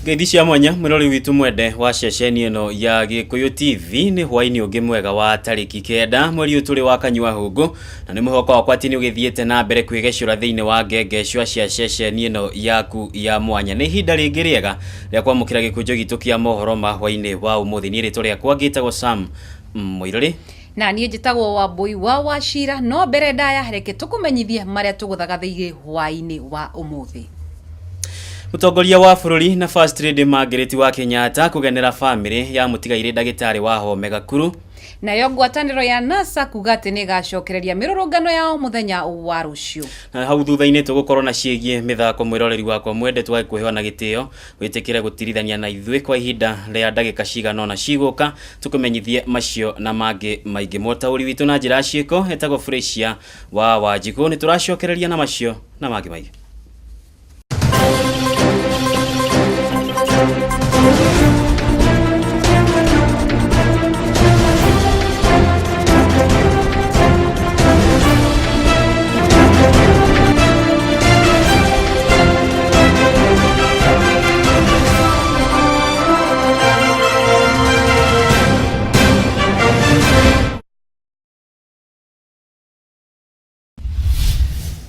Geithia mwanya mwirori witu mwende wa ceceni eno ya Gikuyu TV ni hwaini ungi mwega wa tariki 9 mweri uturi wa kanyua hungu na ni muhoko wakwa ati ni ugithiete na mbere kwigecura thiini wa ngengecua cia ceceni eno yaku ya mwanya ni hinda ringi riega ria kwamukira gikunjo gitu kia mohoro ma hwaini wa umuthi ni ritwa riakwa ngitagwo Sam Mwirori na niĩ njĩtagwo Wambui wa Wachira no mbere ndaya reke tukumenyithie maria tuguthagathiire hwaini wa umuthi. Mutongoria wa bururi na First Lady Margaret wa Kenyatta kugenera family ya mutigaire ndagitari wa Home Gakuru nayo ngwatanĩro ya NASA kuga atĩ nĩ gacokereria mirurungano yao muthenya wa rucio. Na hau thutha-inĩ tugukorwo na ciĩgie mithako mwiroreri wakwa mwende twae kuhewa na gitio witikire gutirithania na ithuĩ kwa ihinda ria ndagika cigana na ciguka tukumenyithie macio na mangĩ maingĩ mutauri witu na njĩra ciĩko etagwo Freshia wa Wanjiku ni turacokereria na macio na mangĩ maingĩ.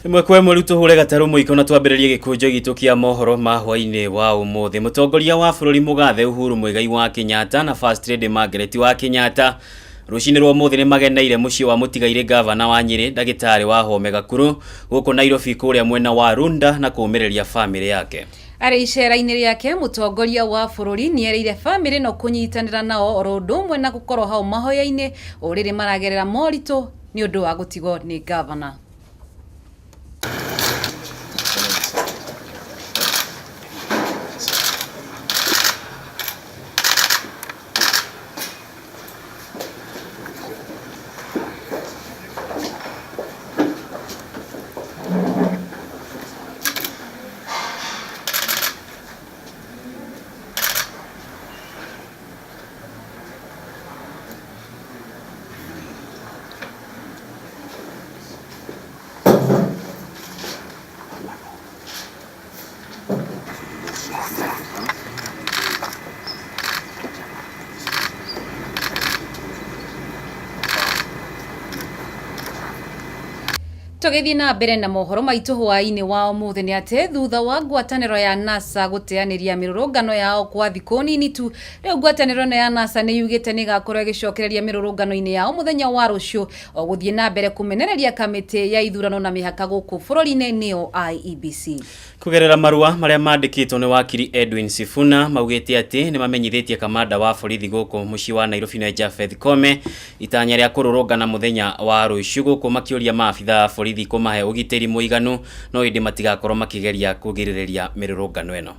Mwekwe mweruto hure gataru muiko na twambiririe gikunjo gitu kia mohoro ma hwaini wa umuthi. Mutongoria wa bururi Mugathe Uhuru Muigai wa Kenyatta na First Lady Margaret wa Kenyatta rucini rwa umuthi ni mageneire mucii wa mutigaire governor wa Nyeri ndagitari wa Home Gakuru guku Nairobi kuria mwena wa Runda na kuumiriria family yake. Ari icera-inĩ riake mutongoria wa bururi niereire family no kunyitanira nao orondo mwe na gukorwo hau mahoya-ini uriri maragerera morito ni undu wa gutigwo ni governor. Tugethi na mbere na mohoro maitu hwaini wa umuthi ni ate thutha wa ngwatanĩro ya NASA guteaniria mirurungano yao kwa thikũ nini tu riu ngwatanĩro ya NASA ni yugite ni gakorwo gicokereria mirurungano-ini yao muthenya wa rucio o guthie na mbere kumenereria kamiti ya ithurano na mihaka guku bururi-ini nio IEBC kugerera marua maria mandikitwo ni wakiri Edwin Sifuna maugite ati ni mamenyithitie kamanda wa borithi guku mucii wa Nairobi na Japhet Kome itanya ria kururungana muthenya wa rucio guku makioria maabitha borithi kumahe ugiteri muiganu no indi matigakorwo makigeria kugiririria mirurungano eno.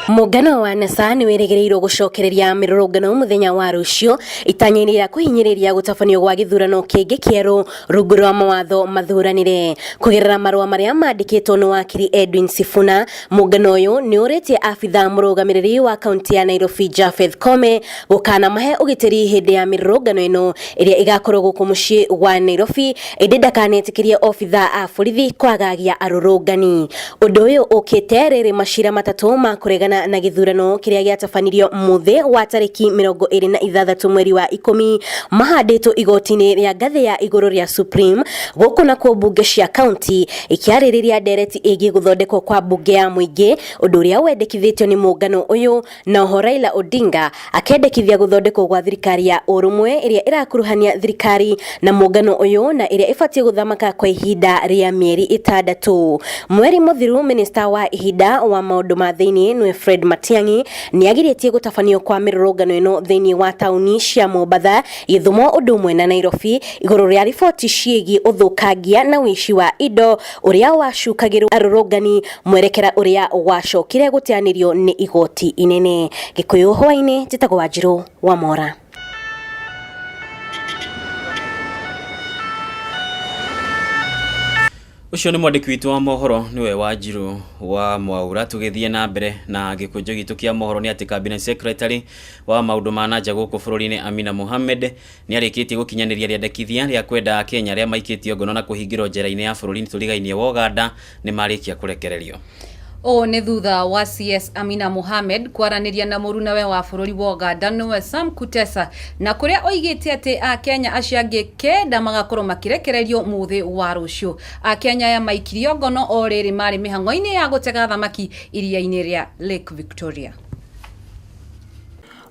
Muungano wa NASA ni wĩrĩgĩrĩirwo gucokereria mirurungano muthenya wa rucio itanya-inĩ rĩa kuhinyĩrĩria gũtabanio gwa gĩthurano kĩngĩ kĩerũ rungu rwa mawatho mathuranire. Kugerera marũa marĩa mandĩkĩtwo nĩ wakiri Edwin Sifuna, muungano ũyũ nĩ ũrĩtie abitha mũrũgamĩrĩri wa kaunti ya Nairobi Japhet Kome gũkana mahe ũgitĩri hĩndĩ ya mirurungano ĩno ĩrĩa ĩgakorwo gũkũ mũciĩ wa Nairobi ĩndĩ ndakanetĩkĩrie obitha a borithi kwagagia arũrũngani. Ũndũ ũyũ ũkĩte rĩrĩ macira matatũ ma kũregana na githurano kiria giatabanirio muthe wa tariki 26 mweri wa 10 mahandĩtwo igoti-inĩ rĩa ngathĩ ya igũrũ rĩa Supreme gũkũ na kwa bunge cia county ikiarĩrĩria ndereti ĩgiĩ gũthondekwo kwa bunge ya mũingĩ ũndũ ũrĩa wendekithĩtio nĩ muungano ũyũ na Raila Odinga akendekithia gũthondekwo gwa thirikari ya ũrũmwe ĩrĩa ĩrakuruhania thirikari na muungano ũyũ na ĩrĩa ĩbatie gũthamaka kwa ihinda rĩa mĩeri 6. Mweri mũthiru minister wa ihinda wa maũndũ ma thĩinĩ nĩ Fred Matiang'i ni agirĩtie gũtabanio kwa mirurungano ĩno thĩinĩ wa tauni cia Mombasa, Gĩthumo ũndũ ũmwe na Nairobi igũrũ rĩa riboti ciĩgiĩ ũthũkangia na wici wa indo ũrĩa wacukagĩrwo arũrũngani mwerekera ũrĩa wacokire gũteanĩrio nĩ igoti inene. Gĩkũyũ hwainĩ njĩtagwo Wanjirũ wa Mora. Ucio ni mwandiki witu wa mohoro niwe Wanjiru wa Mwaura. Tugithie na mbere na gikunjo gitu kia mohoro ni ati cabinet secretary wa maundu ma nanja guku bururi-ini Amina Mohamed ni arikitie gukinyaniria riandikithia ria kwenda Kenya ria maikitio ngono na kuhingirwo njera-ini ya bururi-ini turigainie wa Uganda ni marikia kurekererio. O ne thutha wa CS Amina Mohamed kwaraniria na murunawe wa bururi wa Uganda niwe Sam Kutesa na kuria oigite ati a Kenya aciangi kenda magakorwo makirekererio muthi wa rucio. A Kenya ya maikirio ngono o riri mari mihango-ini ya gutega thamaki iria-ini ria Lake Victoria.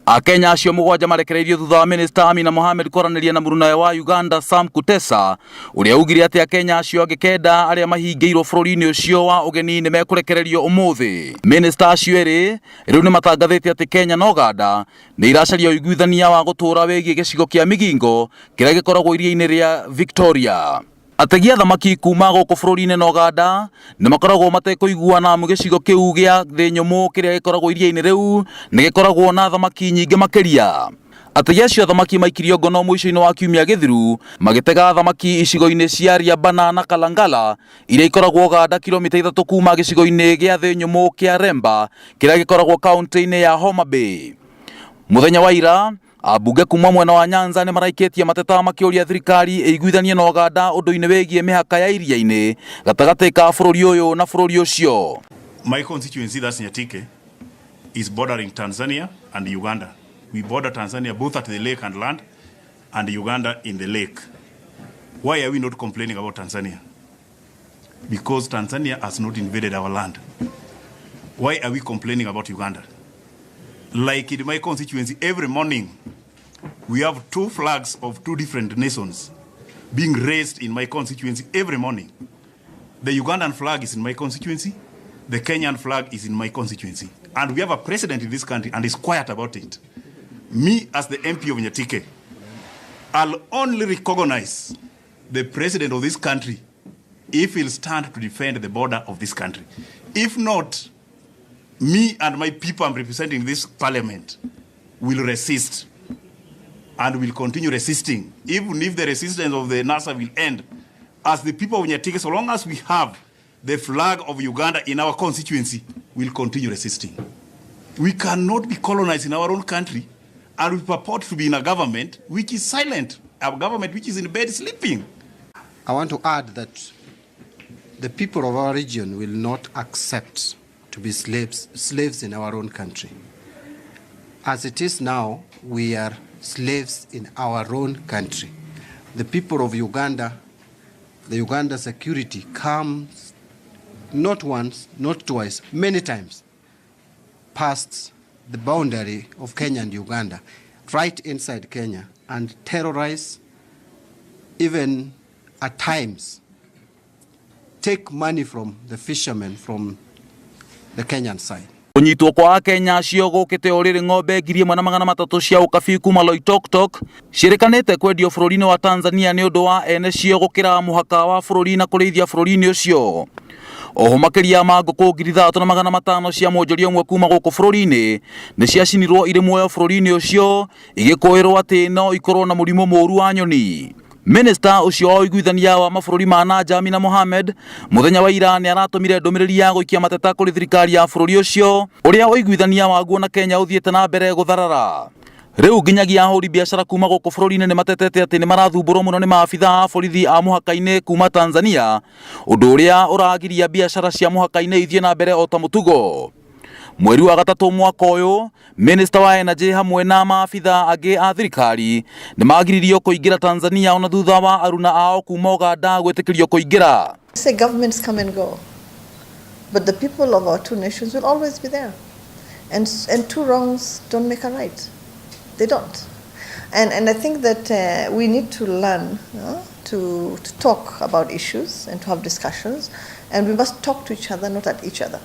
Akenya acio mugwanja marekereirio thutha wa Minister Amina Mohamed kwaraniria na murunawe wa Uganda Sam Kutesa uria ugire ati Akenya acio angikenda aria mahingiirwo bururi-ini ucio wa ugeni ni mekurekererio umuthi. Minister acio eri riu ni matangathite ati Kenya na Uganda ni iracaria uiguithania wa gutura wegie gicigo kia Migingo kiria gikoragwo iria-ini ria Victoria. Ategia thamaki kuma guku bururi-ini na Uganda ni makoragwo matekuiguana mu gicigo kiu gia thi nyumu kiria gikoragwo iria-ini riu ni gikoragwo na thamaki nyingi makiria. Ategia cio thamaki maikirio ngono muico-ini wa kiumia githiru magitega thamaki icigo-ini cia Riabana na Kalangala iria ikoragwo Uganda kilomita 3 kuma gicigo-ini gia thi nyumu kia Remba kiria gikoragwo kaunti-ini ya Homa Bay. Muthenya wa ira abunge kuma mwena wa Nyanza ni maraikitie mateta makiuria thirikari iguithanie na Uganda undu-ini wegie mihaka ya iria-ini gatagati ka bururi uyu na bururi ucio. My constituency, that's Nyatike, is bordering Tanzania and Uganda. We border Tanzania both at the lake and land, and Uganda in the lake. Why are we not complaining about Tanzania? Because Tanzania has not invaded our land. Why are we complaining about Uganda? Like in my constituency, every morning we have 2 flags of 2 different nations being raised in my constituency every morning. The Ugandan flag is in my constituency, the Kenyan flag is in my constituency. And we have a president in this country and is quiet about it. Me, as the MP of Nyatike, I'll only recognize the president of this country if he'll stand to defend the border of this country. If not, me and my people I'm representing in this parliament will resist and will continue resisting. Even if the resistance of the NASA will end, as the people of Nyatike, so long as we have the flag of Uganda in our constituency, we'll continue resisting. We cannot be colonized in our own country and we purport to be in a government which is silent, a government which is in bed sleeping. I want to add that the people of our region will not accept to be slaves in our own country. As it is now, we are slaves in our own country. The people of Uganda, the Uganda security comes not once, not twice, many times past the boundary of Kenya and Uganda, right inside Kenya, and terrorize, even at times take money from the fishermen from the Kenyan side. Kunyitwo kwa Kenya acio gukite uriri ng'ombe 1,300 cia ukabi kuma Loitoktok cirekanite kwendio bururi-ini wa Tanzania ni undu wa ene cio gukira muhaka wa bururi na kurithia bururi-ini ucio. Oho makiria ma nguku 3,500 cia mwonjoria umwe kuma guku bururi-ini ni ciacinirwo iri muoyo bururi-ini ucio igikuirwo ati no ikorwo na murimu moru wa nyoni. Minister ucio wa uiguithania wa mabururi ma nanja Amina Mohamed muthenya wa ira ni aratumire ndumiriri ya guikia mateta kuri thirikari ya bururi ucio uria uiguithania waguo na Kenya uthiete na mbere gutharara. Riu nginyagia ahuri biashara kuma guku bururi-ini ni matetete ati ni marathumburwo muno ni maabitha a borithi a muhaka-ini kuma Tanzania, undu uria uragiria biashara cia muhaka-ini ithie na mbere o ta mutugo. Mweri wa gatatu mwaka uyu Minister wa Energy hamwe na maabitha angi a thirikari ni magiririo kuingira Tanzania ona thutha wa aruna ao kuma Uganda gwetikirio kuingira. Say governments come and go, but the people of our two nations will always be there, and 2 wrongs don't make a right. They don't. And I think that we need to learn to talk about issues and to have discussions, and we must talk to each other, not at each other.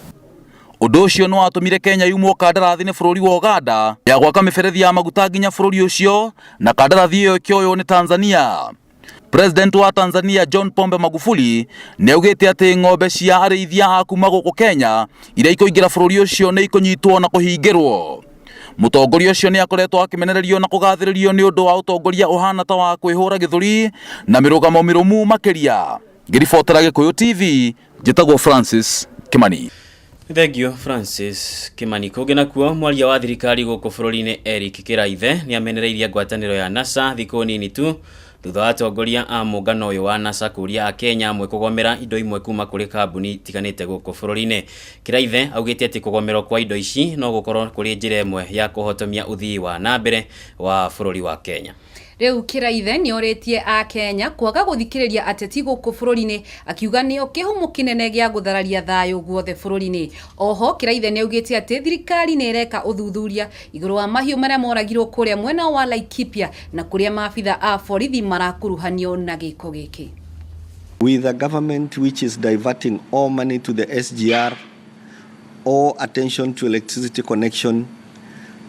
Undu ucio no atumire Kenya yumwo kandarathi ni bururi wa Uganda ya gwaka miberethi ya maguta nginya bururi ucio, na kandarathi iyo ikioyo ni Tanzania. President wa Tanzania John Pombe Magufuli ni augite ati ng'ombe cia arithia a kuma guku Kenya iria ikoingira bururi ucio ni ikunyitwo na kuhingirwo. Mutongoria ucio ni akoretwo akimenererio na kugathiririo ni undu wa utongoria uhana ta wa kwihura githuri na mirugamo mirumu makiria. ngiribotera Gikuyu TV njitagwo Francis Kimani. Thank you Francis Kimani. Kuge nakuo mwaria wa thirikari guku bururi-ini Eric Kiraithe ni amenereirie ngwataniro ya NASA thikũ nini tu thutha wa atongoria a muungano uyu wa NASA kuria a Kenya amwe kugomera indo imwe kuma kuri kambuni tiganite guku bururi-ini. Kiraithe augite ati kugomero kwa indo ici no gukorwo kuri njira imwe ya kuhotomia uthii wa nambere wa bururi wa Kenya. Riu Kiraithe ni oritie a Kenya kwaga guthikiriria ateti guku bururi-ini akiuga nio kihumo kinene gia guthararia thayo guothe bururi-ini. Oho Kiraithe ni augite ati thirikari ni ireka uthuthuria iguru wa mahiu maria moragirwo kuria mwena wa Laikipia na kuria maabitha a borithi marakuruhanio na giko giki. With a government which is diverting all money to the SGR, all attention to electricity connection,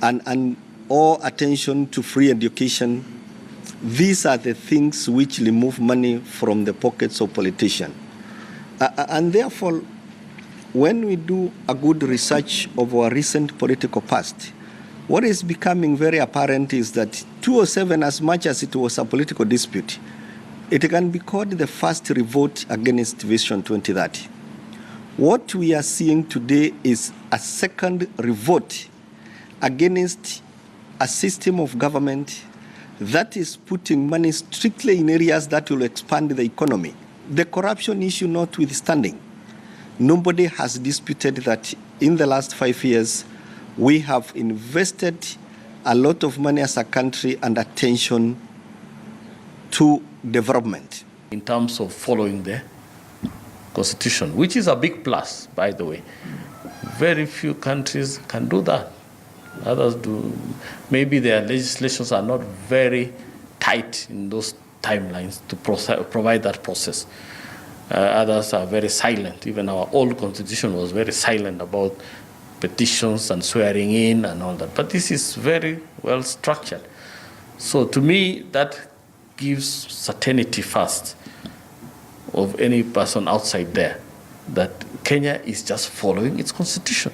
and all attention to free education, these are the things which remove money from the pockets of politicians. And therefore, when we do a good research of our recent political past, what is becoming very apparent is that 2007, as much as it was a political dispute, it can be called the first revolt against Vision 2030. What we are seeing today is a second revolt against a system of government that is putting money strictly in areas that will expand the economy. The corruption issue notwithstanding, nobody has disputed that in the last 5 years, we have invested a lot of money as a country and attention to development. In terms of following the constitution, which is a big plus, by the way. Very few countries can do that. Others do. Maybe their legislations are not very tight in those timelines to provide that process. Others are very silent. Even our old constitution was very silent about petitions and swearing in and all that. But this is very well structured. So to me, that gives certainty first of any person outside there that Kenya is just following its constitution.